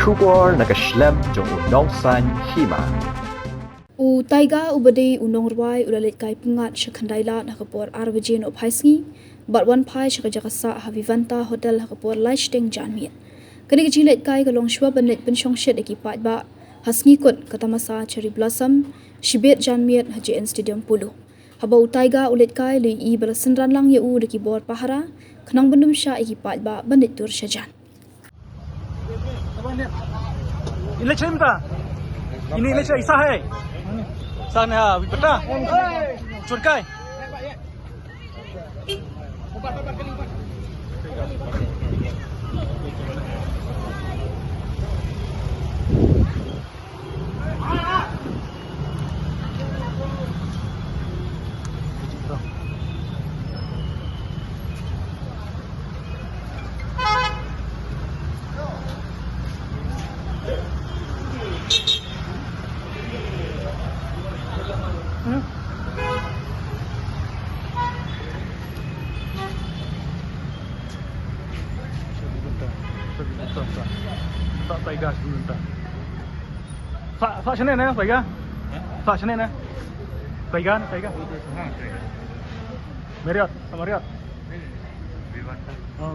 Shubor nakaslem jong unong san Hima. Tyga ubade unong Rwai ula Leitkai pungat sa Khyndailad hakapor arbajin ophaisngi batwan phai sa kajakasa havivanta hotel hakapor Leit janmiet. Kani kecil Leitkai kalong Shwa banet pensyong shed ekipat ba hasngi kot ke Tamasa cherry blossom shibet janmiet HJN Stadium Polo. Habau Tyga Leitkai li I balasenran lang yeu deki bor pahara kenang bendum sya ekipat ba banet tur syajan. Ini cinta. Ini isah hai. Sana wipata. Curkai. Tak Tyga sebentar. Pak Senin ya Tyga? Pak Senin ya? Tyga. Meriot, sama Riot. Oh.